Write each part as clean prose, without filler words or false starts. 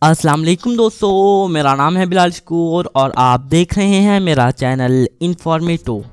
अस्सलाम वालेकुम दोस्तों, मेरा नाम है बिलाल शकूर और आप देख रहे हैं मेरा चैनल इन्फॉर्मेटिव।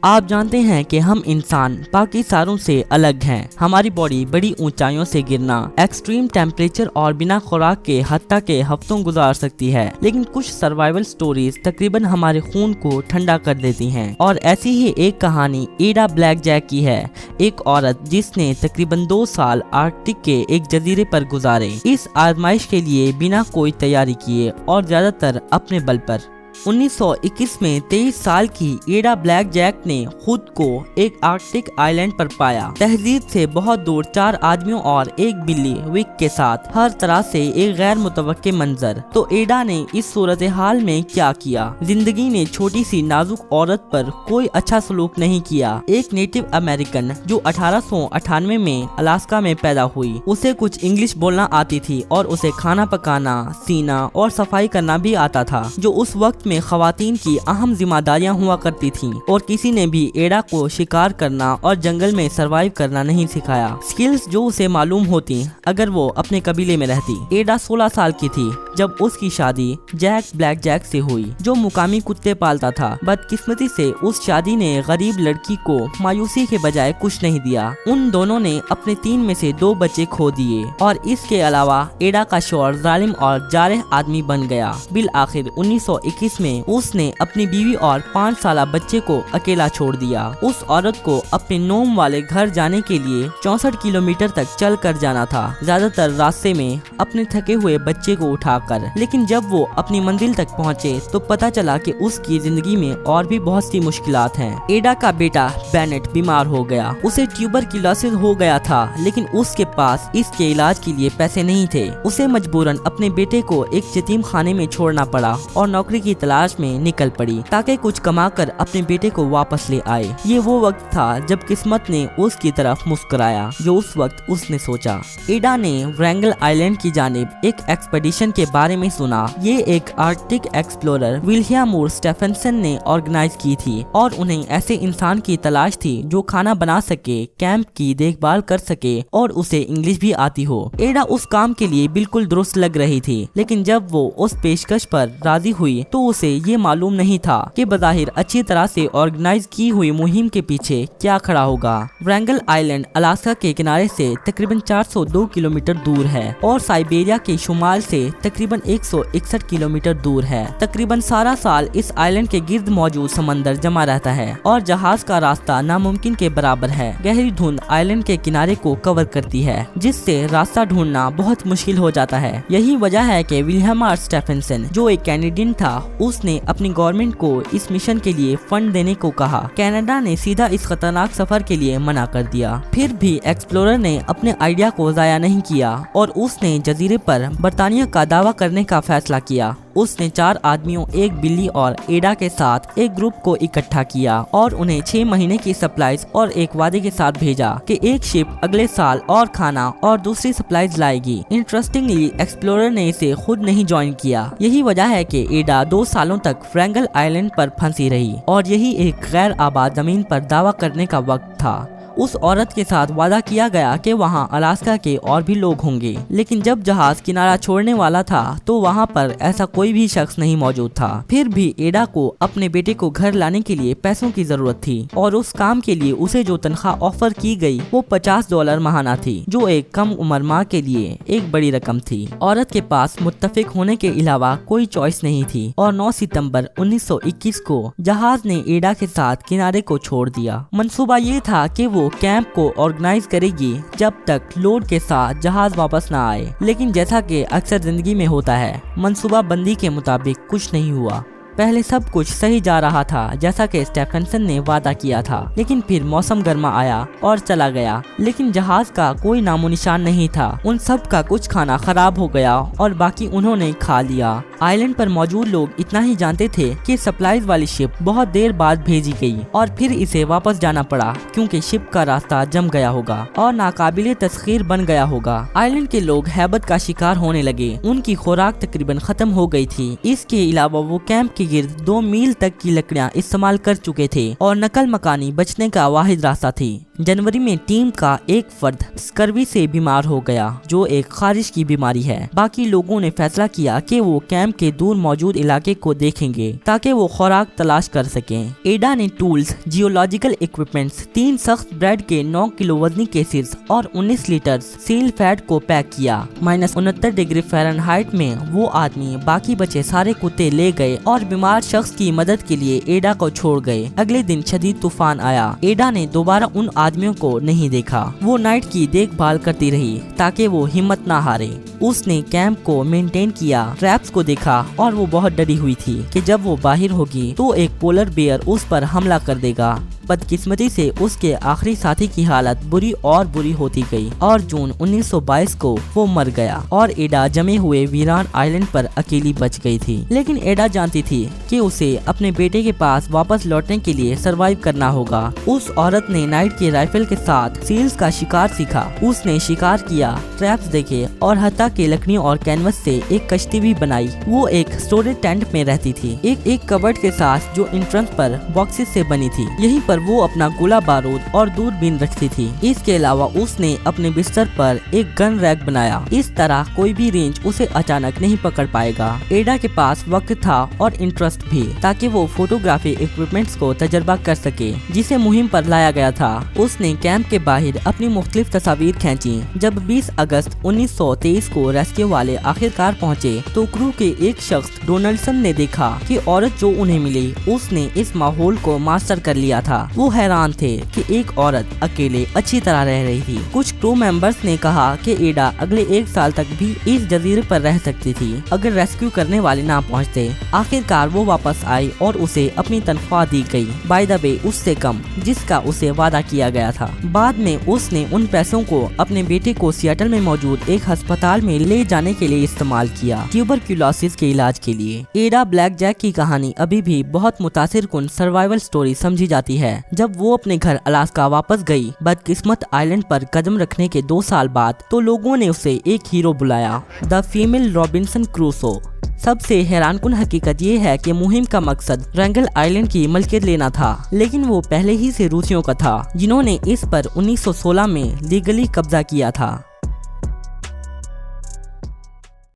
आप जानते हैं कि हम इंसान बाकी सारों से अलग हैं। हमारी बॉडी बड़ी ऊंचाइयों से गिरना, एक्सट्रीम टेम्परेचर और बिना खुराक के हत्ता के हफ्तों गुजार सकती है, लेकिन कुछ सर्वाइवल स्टोरीज तकरीबन हमारे खून को ठंडा कर देती हैं। और ऐसी ही एक कहानी एडा ब्लैकजैक की है, एक औरत जिसने तकरीबन 2 साल आर्कटिक के एक जजीरे पर गुजारे, इस आजमाइश के लिए बिना कोई तैयारी किए और ज्यादातर अपने बल पर। 1921 में 23 साल की एडा ब्लैकजैक ने खुद को एक आर्कटिक आइलैंड पर पाया, तहजीब से बहुत दूर 4 आदमियों और एक बिल्ली विक के साथ, हर तरह से एक गैर मुतवक्के मंजर। तो एडा ने इस सूरत हाल में क्या किया? जिंदगी ने छोटी सी नाजुक औरत पर कोई अच्छा सलूक नहीं किया। एक नेटिव अमेरिकन जो 1898 में अलास्का में पैदा हुई, उसे कुछ इंग्लिश बोलना आती थी और उसे खाना पकाना, सीना और सफाई करना भी आता था, जो उस वक्त में खवातीन की अहम जिम्मेदारियां हुआ करती थीं। और किसी ने भी एडा को शिकार करना और जंगल में सरवाइव करना नहीं सिखाया, स्किल्स जो उसे मालूम होती अगर वो अपने कबीले में रहती। एडा 16 साल की थी जब उसकी शादी जैक ब्लैकजैक से हुई, जो मुकामी कुत्ते पालता था। बदकिस्मती से उस शादी ने गरीब लड़की को मायूसी के बजाय कुछ नहीं दिया। उन दोनों ने अपने 3 में से 2 बच्चे खो दिए और इसके अलावा एडा का शौहर जालिम और जारह आदमी बन गया। बिल आखिर 1921 में उसने अपनी बीवी और 5 साल बच्चे को अकेला छोड़ दिया। उस औरत को अपने नोम वाले घर जाने के लिए 64 किलोमीटर तक चल कर जाना था, ज्यादातर रास्ते में अपने थके हुए बच्चे को उठाकर। लेकिन जब वो अपनी मंजिल तक पहुंचे तो पता चला कि उसकी जिंदगी में और भी बहुत सी मुश्किलात हैं। एडा का बेटा बेनेट बीमार हो गया, उसे ट्यूबरक्लोसिस हो गया था, लेकिन उसके पास इसके इलाज के लिए पैसे नहीं थे। उसे मजबूरन अपने बेटे को एक यतीम खाने में छोड़ना पड़ा और नौकरी की तलाश में निकल पड़ी ताकि कुछ कमाकर अपने बेटे को वापस ले आए। ये वो वक्त था जब किस्मत ने उसकी तरफ मुस्कुराया, जो उस वक्त उसने सोचा। एडा ने व्रैंगल आइलैंड की जानिब एक एक्सपेडिशन के बारे में सुना। ये एक आर्कटिक एक्सप्लोरर विलियम मूर स्टेफेंसन ने ऑर्गेनाइज की थी और उन्हें ऐसे इंसान की तलाश थी जो खाना बना सके, कैंप की देखभाल कर सके और उसे इंग्लिश भी आती हो। एडा उस काम के लिए बिल्कुल दुरुस्त लग रही थी, लेकिन जब वो उस पेशकश पर राजी हुई तो उसे ये मालूम नहीं था कि बज़ाहिर अच्छी तरह से ऑर्गेनाइज की हुई मुहिम के पीछे क्या खड़ा होगा। व्रैंगल आइलैंड अलास्का के किनारे से तकरीबन 402 किलोमीटर दूर है और साइबेरिया के शुमाल से तकरीबन 161 किलोमीटर दूर है। तकरीबन सारा साल इस आइलैंड के गिर्द मौजूद समंदर जमा रहता है और जहाज का रास्ता नामुमकिन के बराबर है। गहरी धुंध आइलैंड के किनारे को कवर करती है, जिससे रास्ता ढूंढना बहुत मुश्किल हो जाता है। यही वजह है कि विलियम आर स्टेफेंसन, जो एक कैनेडियन था, उसने अपनी गवर्नमेंट को इस मिशन के लिए फंड देने को कहा। कनाडा ने सीधा इस खतरनाक सफर के लिए मना कर दिया। फिर भी एक्सप्लोरर ने अपने आइडिया को जाया नहीं किया और उसने जजीरे पर बर्तानिया का दावा करने का फैसला किया। उसने 4 आदमियों, एक बिल्ली और एडा के साथ एक ग्रुप को इकट्ठा किया और उन्हें 6 महीने की सप्लाईज और एक वादे के साथ भेजा कि एक शिप अगले साल और खाना और दूसरी सप्लाईज लाएगी। इंटरेस्टिंगली एक्सप्लोरर ने इसे खुद नहीं ज्वाइन किया। यही वजह है कि एडा 2 सालों तक व्रैंगल आइलैंड पर फंसी रही और यही एक गैर आबाद जमीन पर दावा करने का वक्त था। उस औरत के साथ वादा किया गया कि वहां अलास्का के और भी लोग होंगे, लेकिन जब जहाज किनारा छोड़ने वाला था तो वहां पर ऐसा कोई भी शख्स नहीं मौजूद था। फिर भी एडा को अपने बेटे को घर लाने के लिए पैसों की जरूरत थी और उस काम के लिए उसे जो तनख्वाह ऑफर की गई वो $50 महाना थी, जो एक कम उम्र माँ के लिए एक बड़ी रकम थी। औरत के पास मुत्तफिक होने के अलावा कोई चॉइस नहीं थी और 9 सितंबर 1921 को जहाज ने एडा के साथ किनारे को छोड़ दिया। मंसूबा ये था कि वो कैंप को ऑर्गेनाइज करेगी जब तक लोड के साथ जहाज वापस न आए, लेकिन जैसा कि अक्सर जिंदगी में होता है, मंसूबा बंदी के मुताबिक कुछ नहीं हुआ। पहले सब कुछ सही जा रहा था जैसा कि स्टेफेंसन ने वादा किया था, लेकिन फिर मौसम गर्मा आया और चला गया, लेकिन जहाज का कोई नामो निशान नहीं था। उन सब का कुछ खाना खराब हो गया और बाकी उन्होंने खा लिया। आइलैंड पर मौजूद लोग इतना ही जानते थे कि सप्लाईज वाली शिप बहुत देर बाद भेजी गई और फिर इसे वापस जाना पड़ा क्योंकि शिप का रास्ता जम गया होगा और नाकाबिले तस्खीर बन गया होगा। आइलैंड के लोग हैबत का शिकार होने लगे, उनकी खुराक तकरीबन खत्म हो गई थी। इसके अलावा वो कैंप के गिर्द 2 मील तक की लकड़ियां इस्तेमाल कर चुके थे और नकल मकानी बचने का वाहिद रास्ता थी। जनवरी में टीम का एक फर्द स्कर्वी से बीमार हो गया, जो एक खारिश की बीमारी है। बाकी लोगों ने फैसला किया कि वो कैंप के दूर मौजूद इलाके को देखेंगे ताकि वो खुराक तलाश कर सकें। एडा ने टूल्स, जियोलॉजिकल इक्विपमेंट्स, 3 सख्त ब्रेड के 9 किलो वजनी केसेस और 19 लीटर सील फैट को पैक किया। -69 डिग्री फ़ारेनहाइट में वो आदमी बाकी बचे सारे कुत्ते ले गए और बीमार शख्स की मदद के लिए एडा को छोड़ गए। अगले दिन शदीद तूफान आया। एडा ने दोबारा उन आदमियों को नहीं देखा। वो नाइट की देखभाल करती रही ताकि वो हिम्मत ना हारे। उसने कैंप को मेंटेन किया, ट्रैप्स को देखा और वो बहुत डरी हुई थी कि जब वो बाहर होगी तो एक पोलर बेयर उस पर हमला कर देगा। बदकिस्मती से उसके आखिरी साथी की हालत बुरी और बुरी होती गई और जून 1922 को वो मर गया और एडा जमे हुए वीरान आइलैंड पर अकेली बच गई थी। लेकिन एडा जानती थी कि उसे अपने बेटे के पास वापस लौटने के लिए सरवाइव करना होगा। उस औरत ने नाइट के राइफल के साथ सील्स का शिकार सीखा। उसने शिकार किया, ट्रैप्स देखे और हत्ता के लकड़ियों और कैनवस से एक कश्ती भी बनाई। वो एक स्टोरेज टेंट में रहती थी, एक कबर्ड के साथ जो एंट्रेंस पर बॉक्सेस से बनी थी। यहीं पर वो अपना गोला बारूद और दूरबीन रखती थी। इसके अलावा उसने अपने बिस्तर पर एक गन रैक बनाया। इस तरह कोई भी रेंज उसे अचानक नहीं पकड़ पाएगा। एडा के पास वक्त था और इंटरेस्ट भी, ताकि वो फोटोग्राफी इक्विपमेंट्स को तजर्बा कर सके जिसे मुहिम पर लाया गया था। उसने कैंप के बाहर अपनी मुख्तलिफ तस्वीर खींची। जब 20 अगस्त 1923 को रेस्क्यू वाले आखिरकार पहुँचे तो क्रू के एक शख्स डोनाल्डसन ने देखा कि औरत जो उन्हें मिली उसने इस माहौल को मास्टर कर लिया था। वो हैरान थे कि एक औरत अकेले अच्छी तरह रह रही थी। कुछ क्रू मेंबर्स ने कहा कि एडा अगले 1 साल तक भी इस जजीरे पर रह सकती थी अगर रेस्क्यू करने वाले ना पहुंचते। आखिरकार वो वापस आई और उसे अपनी तनख्वाह दी गई, बाय द वे उससे कम जिसका उसे वादा किया गया था। बाद में उसने उन पैसों को अपने बेटे को सियाटल में मौजूद एक अस्पताल में ले जाने के लिए इस्तेमाल किया, ट्यूबरक्यूलोसिस के इलाज के लिए। एडा ब्लैक जैक की कहानी अभी भी बहुत मुतासिरकुन सर्वाइवल स्टोरी समझी जाती है। जब वो अपने घर अलास्का वापस गई बदकिस्मत आइलैंड पर कदम रखने के 2 साल बाद, तो लोगों ने उसे एक हीरो बुलाया, द फीमेल रॉबिन्सन क्रूसो। सबसे हैरानकुन हकीकत ये है कि मुहिम का मकसद रंगल आइलैंड की मलकियत लेना था, लेकिन वो पहले ही से रूसियों का था जिन्होंने इस पर 1916 में लीगली कब्जा किया था।